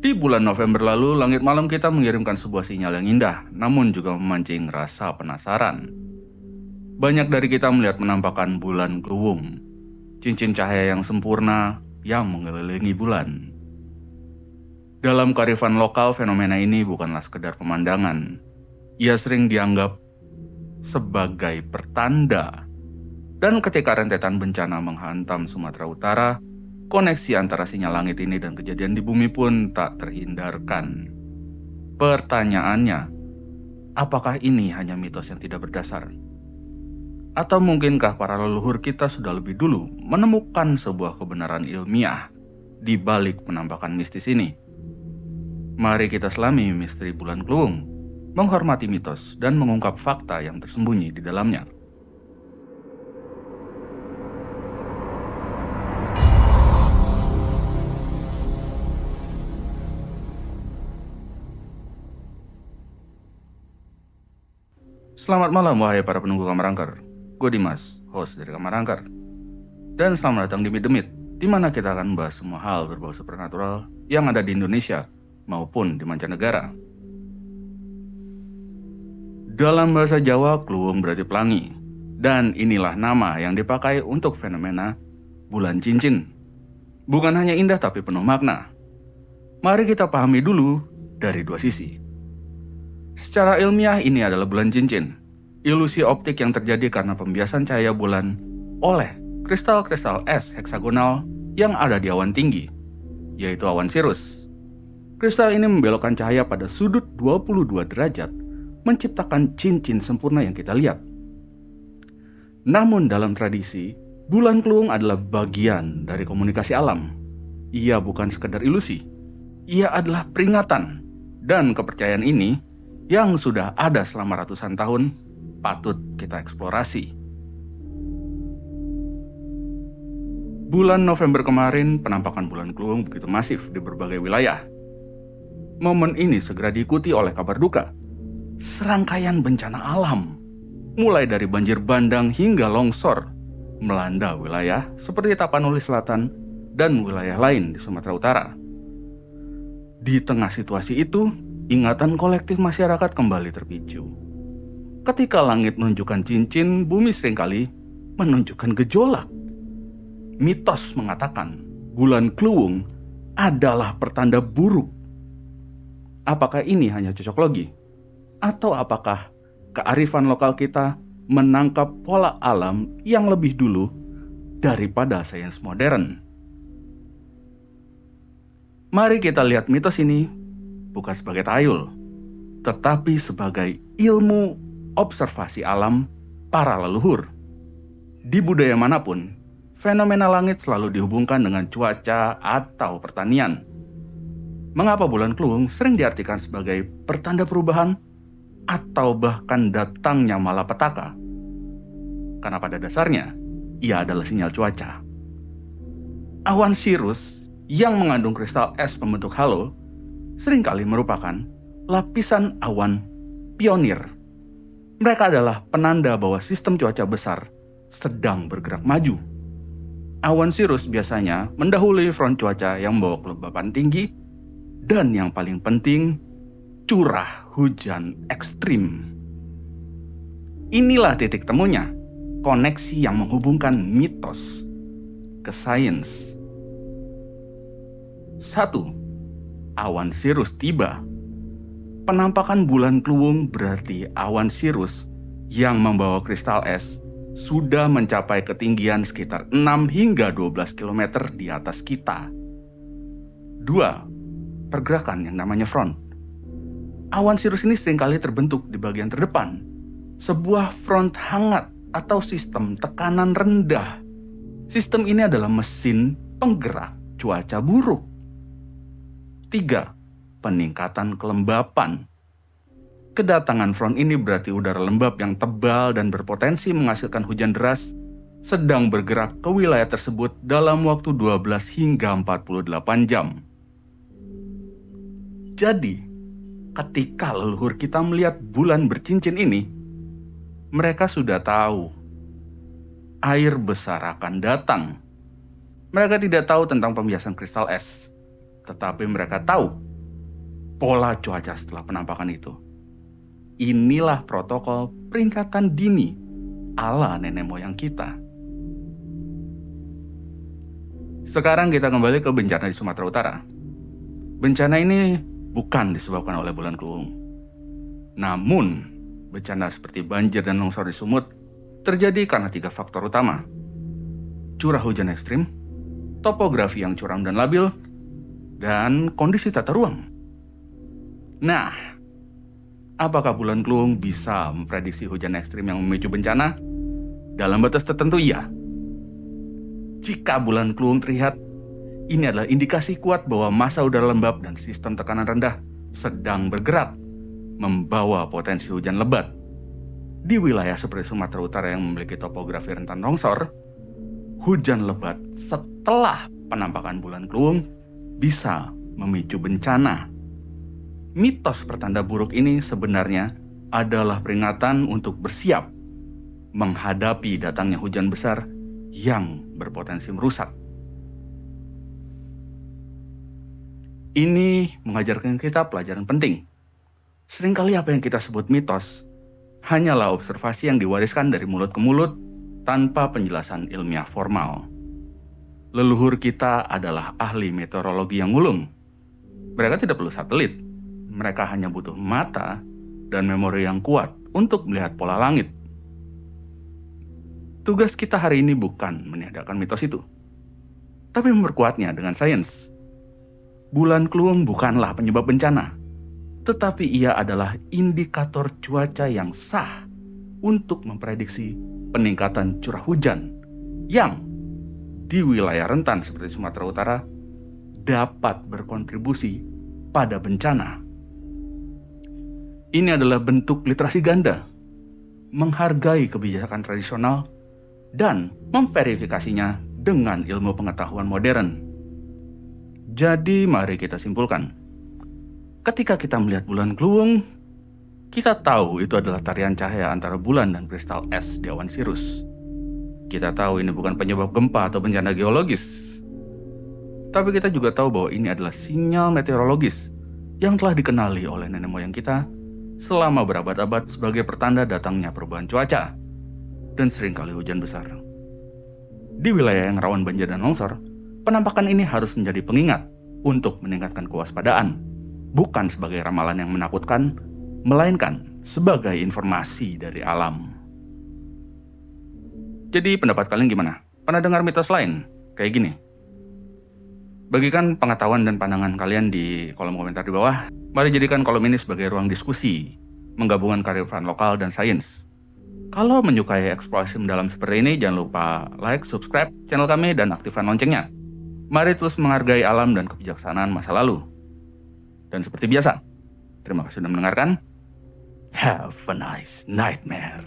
Di bulan November lalu, langit malam kita mengirimkan sebuah sinyal yang indah, namun juga memancing rasa penasaran. Banyak dari kita melihat penampakan bulan Kluwung, cincin cahaya yang sempurna yang mengelilingi bulan. Dalam kearifan lokal, fenomena ini bukanlah sekedar pemandangan. Ia sering dianggap sebagai pertanda. Dan ketika rentetan bencana menghantam Sumatera Utara, koneksi antara sinyal langit ini dan kejadian di bumi pun tak terhindarkan. Pertanyaannya, apakah ini hanya mitos yang tidak berdasar? Atau mungkinkah para leluhur kita sudah lebih dulu menemukan sebuah kebenaran ilmiah di balik penampakan mistis ini? Mari kita selami misteri bulan Kluwung, menghormati mitos dan mengungkap fakta yang tersembunyi di dalamnya. Selamat malam wahai para penunggu Kamar Angker. Gue Dimas, host dari Kamar Angker. Dan selamat datang di Meet the Myth, di mana kita akan membahas semua hal berbau supernatural yang ada di Indonesia maupun di mancanegara. Dalam bahasa Jawa, Kluwung berarti pelangi. Dan inilah nama yang dipakai untuk fenomena bulan cincin. Bukan hanya indah tapi penuh makna. Mari kita pahami dulu dari dua sisi. Secara ilmiah ini adalah bulan cincin. Ilusi optik yang terjadi karena pembiasan cahaya bulan oleh kristal-kristal es heksagonal yang ada di awan tinggi, yaitu awan Sirius. Kristal ini membelokkan cahaya pada sudut 22 derajat, menciptakan cincin sempurna yang kita lihat. Namun dalam tradisi, bulan Kluwung adalah bagian dari komunikasi alam. Ia bukan sekedar ilusi, ia adalah peringatan. Dan kepercayaan ini yang sudah ada selama ratusan tahun patut kita eksplorasi. Bulan November kemarin, penampakan bulan Kluwung begitu masif di berbagai wilayah. Momen ini segera diikuti oleh kabar duka. Serangkaian bencana alam, mulai dari banjir bandang hingga longsor, melanda wilayah seperti Tapanuli Selatan dan wilayah lain di Sumatera Utara. Di tengah situasi itu, ingatan kolektif masyarakat kembali terpicu. Ketika langit menunjukkan cincin, bumi seringkali menunjukkan gejolak. Mitos mengatakan bulan Kluwung adalah pertanda buruk. Apakah ini hanya cocok logi? Atau apakah kearifan lokal kita menangkap pola alam yang lebih dulu daripada sains modern? Mari kita lihat mitos ini bukan sebagai tayul, tetapi sebagai ilmu observasi alam para leluhur. Di budaya manapun, fenomena langit selalu dihubungkan dengan cuaca atau pertanian. Mengapa bulan Kluwung sering diartikan sebagai pertanda perubahan atau bahkan datangnya malapetaka? Karena pada dasarnya, ia adalah sinyal cuaca. Awan Sirius yang mengandung kristal es pembentuk halo seringkali merupakan lapisan awan pionir. Mereka adalah penanda bahwa sistem cuaca besar sedang bergerak maju. Awan Sirius biasanya mendahului front cuaca yang membawa kelembapan tinggi dan yang paling penting, curah hujan ekstrim. Inilah titik temunya, koneksi yang menghubungkan mitos ke sains. 1. Awan Sirius tiba. Penampakan bulan Kluwung berarti awan Sirius yang membawa kristal es sudah mencapai ketinggian sekitar 6 hingga 12 km di atas kita. 2. Pergerakan yang namanya front. Awan Sirius ini seringkali terbentuk di bagian terdepan, sebuah front hangat atau sistem tekanan rendah. Sistem ini adalah mesin penggerak cuaca buruk. 3. Peningkatan kelembapan. Kedatangan front ini berarti udara lembab yang tebal dan berpotensi menghasilkan hujan deras sedang bergerak ke wilayah tersebut dalam waktu 12 hingga 48 jam. Jadi, ketika leluhur kita melihat bulan bercincin ini, mereka sudah tahu air besar akan datang. Mereka tidak tahu tentang pembiasan kristal es, tetapi mereka tahu pola cuaca setelah penampakan itu. Inilah protokol peringatan dini ala nenek moyang kita. Sekarang kita kembali ke bencana di Sumatera Utara. Bencana ini bukan disebabkan oleh bulan Kluwung. Namun, bencana seperti banjir dan longsor di Sumut terjadi karena 3 faktor utama. Curah hujan ekstrim, topografi yang curam dan labil, dan kondisi tata ruang. Nah, apakah bulan Kluwung bisa memprediksi hujan ekstrim yang memicu bencana? Dalam batas tertentu iya. Jika bulan Kluwung terlihat, ini adalah indikasi kuat bahwa massa udara lembab dan sistem tekanan rendah sedang bergerak, membawa potensi hujan lebat. Di wilayah seperti Sumatera Utara yang memiliki topografi rentan longsor, hujan lebat setelah penampakan bulan Kluwung bisa memicu bencana. Mitos pertanda buruk ini sebenarnya adalah peringatan untuk bersiap menghadapi datangnya hujan besar yang berpotensi merusak. Ini mengajarkan kita pelajaran penting. Seringkali apa yang kita sebut mitos hanyalah observasi yang diwariskan dari mulut ke mulut tanpa penjelasan ilmiah formal. Leluhur kita adalah ahli meteorologi yang ulung. Mereka tidak perlu satelit. Mereka hanya butuh mata dan memori yang kuat untuk melihat pola langit. Tugas kita hari ini bukan meniadakan mitos itu, tapi memperkuatnya dengan sains. Bulan Kluwung bukanlah penyebab bencana, tetapi ia adalah indikator cuaca yang sah untuk memprediksi peningkatan curah hujan yang di wilayah rentan seperti Sumatera Utara dapat berkontribusi pada bencana. Ini adalah bentuk literasi ganda, menghargai kebijakan tradisional dan memverifikasinya dengan ilmu pengetahuan modern. Jadi mari kita simpulkan. Ketika kita melihat bulan Kluwung, kita tahu itu adalah tarian cahaya antara bulan dan kristal es di awan sirus. Kita tahu ini bukan penyebab gempa atau bencana geologis. Tapi kita juga tahu bahwa ini adalah sinyal meteorologis yang telah dikenali oleh nenek moyang kita selama berabad-abad sebagai pertanda datangnya perubahan cuaca dan seringkali hujan besar. Di wilayah yang rawan banjir dan longsor, penampakan ini harus menjadi pengingat untuk meningkatkan kewaspadaan, bukan sebagai ramalan yang menakutkan, melainkan sebagai informasi dari alam. Jadi pendapat kalian gimana? Pernah dengar mitos lain? Kayak gini. Bagikan pengetahuan dan pandangan kalian di kolom komentar di bawah. Mari jadikan kolom ini sebagai ruang diskusi, menggabungkan kearifan lokal dan sains. Kalau menyukai eksplorasi mendalam seperti ini, jangan lupa like, subscribe channel kami, dan aktifkan loncengnya. Mari terus menghargai alam dan kebijaksanaan masa lalu. Dan seperti biasa, terima kasih sudah mendengarkan. Have a nice nightmare.